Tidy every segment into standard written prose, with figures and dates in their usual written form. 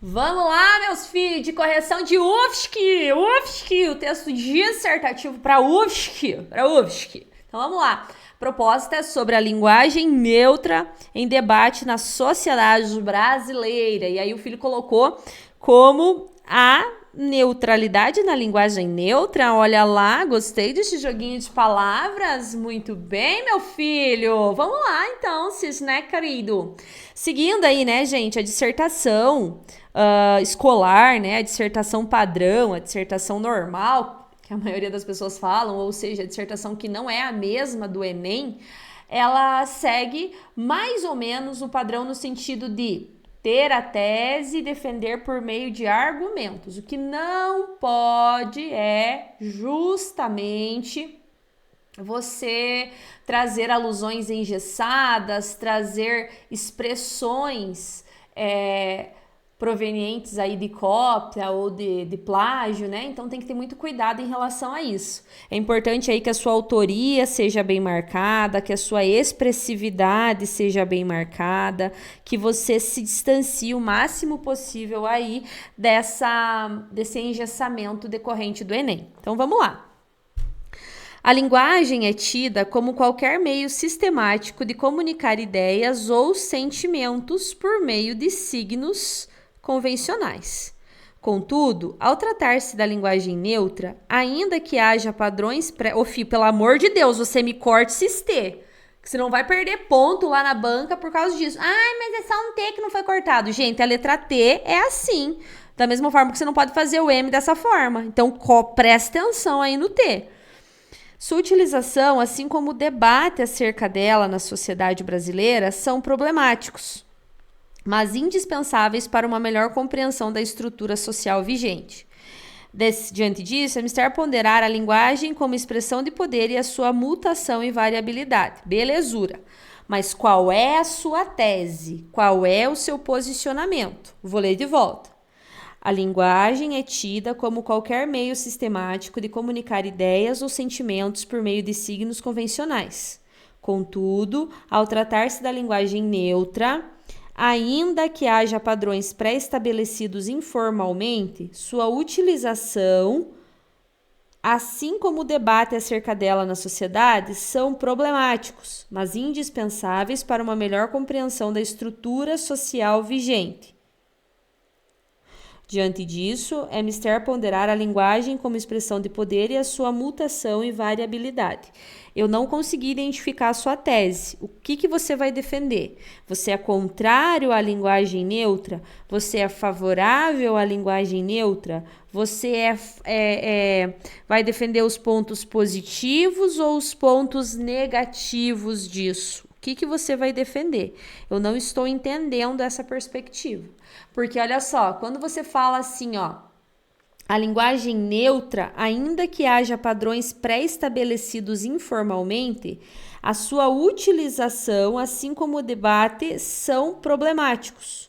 Vamos lá, meus filhos, de correção de UFSC, o texto dissertativo para UFSC. Então vamos lá. Proposta sobre a linguagem neutra em debate na sociedade brasileira. E aí o filho colocou como a neutralidade na linguagem neutra. Olha lá, gostei desse joguinho de palavras. Muito bem, meu filho. Vamos lá, então, né, querido? Seguindo aí, né, gente, a dissertação escolar, né, a dissertação padrão, a dissertação normal, que a maioria das pessoas falam, ou seja, a dissertação que não é a mesma do Enem, ela segue mais ou menos o padrão no sentido de ter a tese e defender por meio de argumentos. O que não pode é justamente você trazer alusões engessadas, trazer expressões provenientes aí de cópia ou de plágio, né? Então tem que ter muito cuidado em relação a isso. É importante aí que a sua autoria seja bem marcada, que a sua expressividade seja bem marcada, que você se distancie o máximo possível aí desse engessamento decorrente do Enem. Então vamos lá. A linguagem é tida como qualquer meio sistemático de comunicar ideias ou sentimentos por meio de signos convencionais. Contudo, ao tratar-se da linguagem neutra, ainda que haja padrões pelo amor de Deus, você me corte esse T, que você não vai perder ponto lá na banca por causa disso. Ai, mas é só um T que não foi cortado. Gente, a letra T é assim, da mesma forma que você não pode fazer o M dessa forma. Então, preste atenção aí no T. Sua utilização, assim como o debate acerca dela na sociedade brasileira, são problemáticos, mas indispensáveis para uma melhor compreensão da estrutura social vigente. Diante disso, é mister ponderar a linguagem como expressão de poder e a sua mutação e variabilidade. Belezura. Mas qual é a sua tese? Qual é o seu posicionamento? Vou ler de volta. A linguagem é tida como qualquer meio sistemático de comunicar ideias ou sentimentos por meio de signos convencionais. Contudo, ao tratar-se da linguagem neutra, ainda que haja padrões pré-estabelecidos informalmente, sua utilização, assim como o debate acerca dela na sociedade, são problemáticos, mas indispensáveis para uma melhor compreensão da estrutura social vigente. Diante disso, é mister ponderar a linguagem como expressão de poder e a sua mutação e variabilidade. Eu não consegui identificar a sua tese. O que você vai defender? Você é contrário à linguagem neutra? Você é favorável à linguagem neutra? Você vai defender os pontos positivos ou os pontos negativos disso? O que você vai defender? Eu não estou entendendo essa perspectiva. Porque olha só, quando você fala assim, ó, a linguagem neutra, ainda que haja padrões pré-estabelecidos informalmente, a sua utilização, assim como o debate, são problemáticos.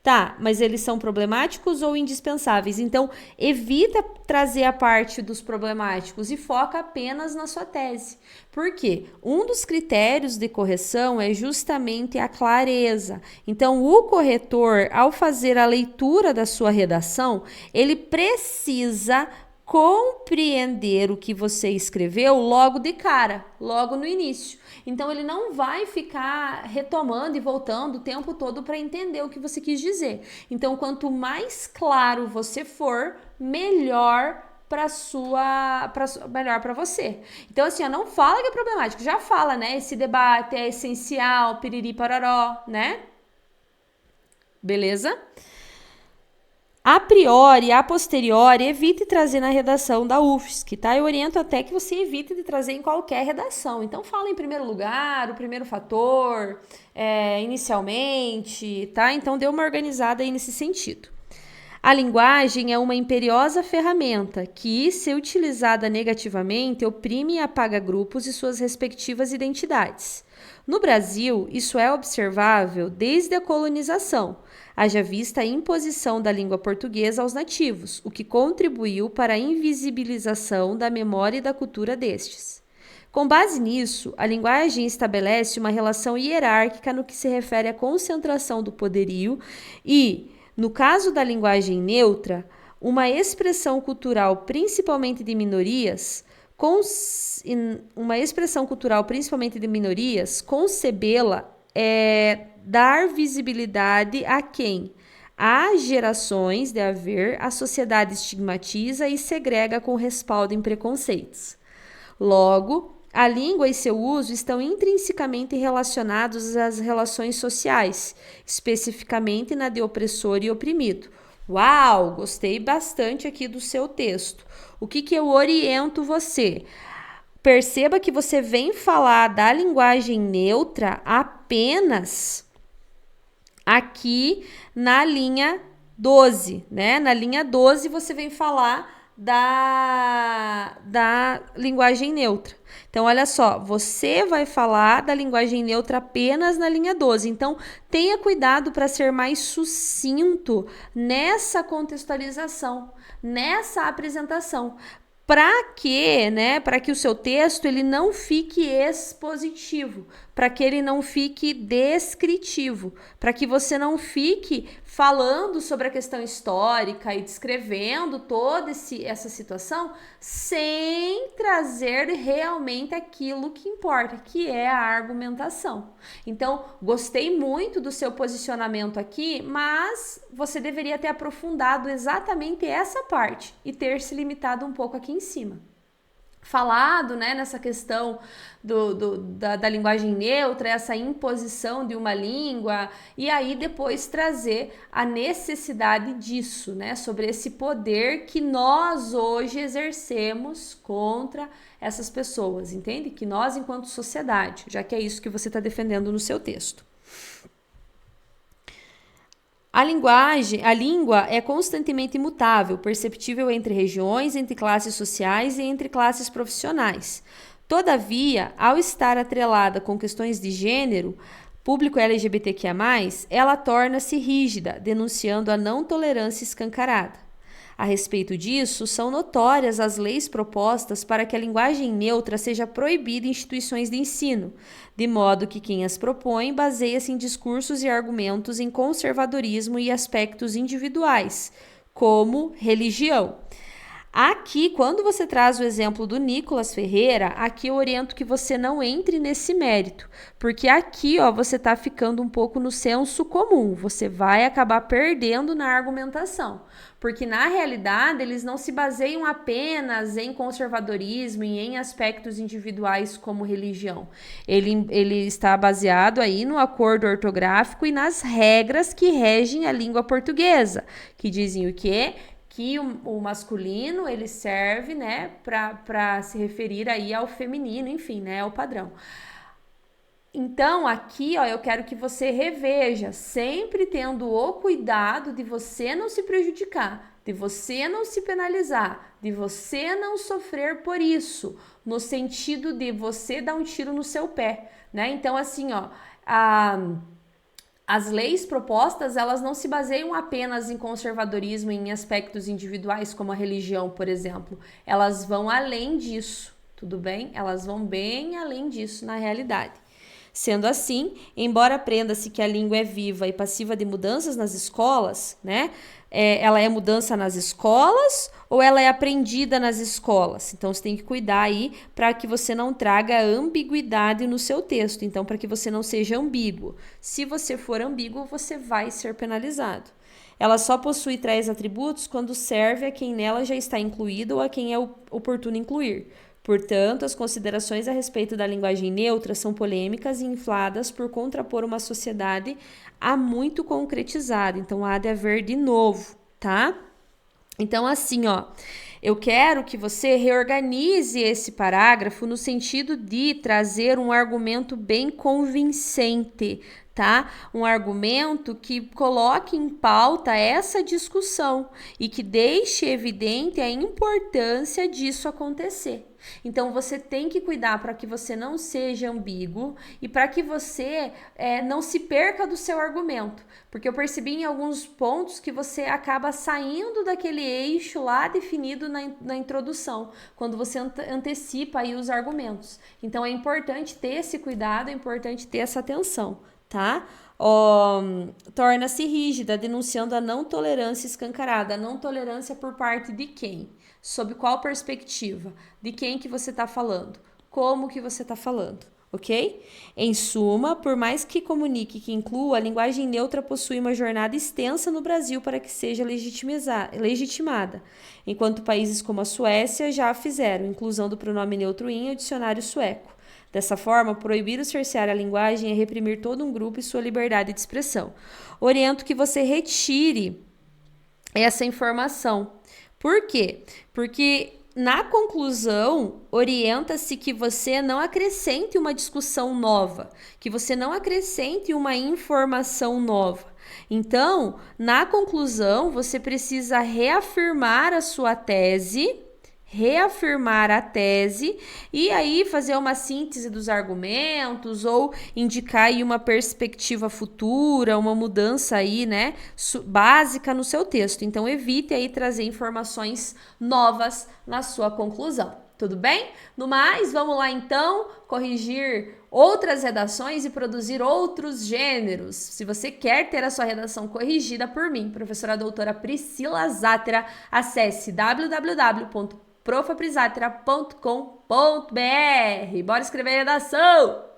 Tá, mas eles são problemáticos ou indispensáveis? Então, evita trazer a parte dos problemáticos e foca apenas na sua tese. Por quê? Um dos critérios de correção é justamente a clareza. Então, o corretor, ao fazer a leitura da sua redação, ele precisa compreender o que você escreveu logo de cara, logo no início. Então, ele não vai ficar retomando e voltando o tempo todo para entender o que você quis dizer. Então, quanto mais claro você for, melhor melhor para você. Então, assim, não fala que é problemático, já fala, né? Esse debate é essencial, piriri pararó, né? Beleza? A priori, a posteriori, evite trazer na redação da UFSC, tá? Eu oriento até que você evite de trazer em qualquer redação. Então, fala em primeiro lugar, o primeiro fator, inicialmente, tá? Então, dê uma organizada aí nesse sentido. A linguagem é uma imperiosa ferramenta que, se utilizada negativamente, oprime e apaga grupos e suas respectivas identidades. No Brasil, isso é observável desde a colonização, haja vista a imposição da língua portuguesa aos nativos, o que contribuiu para a invisibilização da memória e da cultura destes. Com base nisso, a linguagem estabelece uma relação hierárquica no que se refere à concentração do poderio e no caso da linguagem neutra, uma expressão cultural, principalmente de minorias, concebê-la é dar visibilidade a quem? Há gerações de haver, a sociedade estigmatiza e segrega com respaldo em preconceitos. Logo, a língua e seu uso estão intrinsecamente relacionados às relações sociais, especificamente na de opressor e oprimido. Uau, gostei bastante aqui do seu texto. O que eu oriento você? Perceba que você vem falar da linguagem neutra apenas aqui na linha 12, né? Na linha 12 você vem falar da linguagem neutra. Então, olha só, você vai falar da linguagem neutra apenas na linha 12. Então, tenha cuidado para ser mais sucinto nessa contextualização, nessa apresentação. Para que, né, para que o seu texto ele não fique expositivo, para que ele não fique descritivo, para que você não fique falando sobre a questão histórica e descrevendo toda essa situação sem trazer realmente aquilo que importa, que é a argumentação. Então, gostei muito do seu posicionamento aqui, mas você deveria ter aprofundado exatamente essa parte e se limitado um pouco aqui em cima. Falado, né, nessa questão da linguagem neutra, essa imposição de uma língua, e aí depois trazer a necessidade disso, né, sobre esse poder que nós hoje exercemos contra essas pessoas, entende? Que nós, enquanto sociedade, já que é isso que você está defendendo no seu texto. A língua é constantemente mutável, perceptível entre regiões, entre classes sociais e entre classes profissionais. Todavia, ao estar atrelada com questões de gênero, público LGBTQIA+, ela torna-se rígida, denunciando a não tolerância escancarada. A respeito disso, são notórias as leis propostas para que a linguagem neutra seja proibida em instituições de ensino, de modo que quem as propõe baseia-se em discursos e argumentos em conservadorismo e aspectos individuais, como religião. Aqui, quando você traz o exemplo do Nicolas Ferreira, aqui eu oriento que você não entre nesse mérito, porque aqui, você está ficando um pouco no senso comum, você vai acabar perdendo na argumentação, porque na realidade eles não se baseiam apenas em conservadorismo e em aspectos individuais como religião. Ele está baseado aí no acordo ortográfico e nas regras que regem a língua portuguesa, que dizem o quê? Que o masculino ele serve, né, para se referir aí ao feminino, enfim, né, ao padrão. Então, aqui, eu quero que você reveja, sempre tendo o cuidado de você não se prejudicar, de você não se penalizar, de você não sofrer por isso, no sentido de você dar um tiro no seu pé, né? Então, assim, as leis propostas, elas não se baseiam apenas em conservadorismo e em aspectos individuais, como a religião, por exemplo. Elas vão além disso, tudo bem? Elas vão bem além disso na realidade. Sendo assim, embora aprenda-se que a língua é viva e passiva de mudanças nas escolas, né? Ela é mudança nas escolas ou ela é aprendida nas escolas? Então, você tem que cuidar aí para que você não traga ambiguidade no seu texto. Então, para que você não seja ambíguo. Se você for ambíguo, você vai ser penalizado. Ela só possui tais atributos quando serve a quem nela já está incluído ou a quem é oportuno incluir. Portanto, as considerações a respeito da linguagem neutra são polêmicas e infladas por contrapor uma sociedade a muito concretizada. Então, há de haver de novo, tá? Então, assim, eu quero que você reorganize esse parágrafo no sentido de trazer um argumento bem convincente, tá? Um argumento que coloque em pauta essa discussão e que deixe evidente a importância disso acontecer. Então, você tem que cuidar para que você não seja ambíguo e para que você não se perca do seu argumento. Porque eu percebi em alguns pontos que você acaba saindo daquele eixo lá definido na introdução, quando você antecipa aí os argumentos. Então, é importante ter esse cuidado, é importante ter essa atenção, tá? Torna-se rígida, denunciando a não tolerância escancarada. A não tolerância por parte de quem? Sob qual perspectiva? De quem que você está falando? Como que você está falando? Ok? Em suma, por mais que comunique que inclua, a linguagem neutra possui uma jornada extensa no Brasil para que seja legitimada, enquanto países como a Suécia já a fizeram, inclusão do pronome neutro em ao dicionário sueco. Dessa forma, proibir ou cercear a linguagem é reprimir todo um grupo e sua liberdade de expressão. Oriento que você retire essa informação. Por quê? Porque na conclusão, orienta-se que você não acrescente uma discussão nova, que você não acrescente uma informação nova. Então, na conclusão, você precisa reafirmar a sua tese, e aí fazer uma síntese dos argumentos ou indicar aí uma perspectiva futura, uma mudança aí, né, básica no seu texto. Então, evite aí trazer informações novas na sua conclusão. Tudo bem? No mais, vamos lá então corrigir outras redações e produzir outros gêneros. Se você quer ter a sua redação corrigida por mim, professora doutora Priscila Zátera, acesse www.profaprisatera.com.br. Bora escrever redação!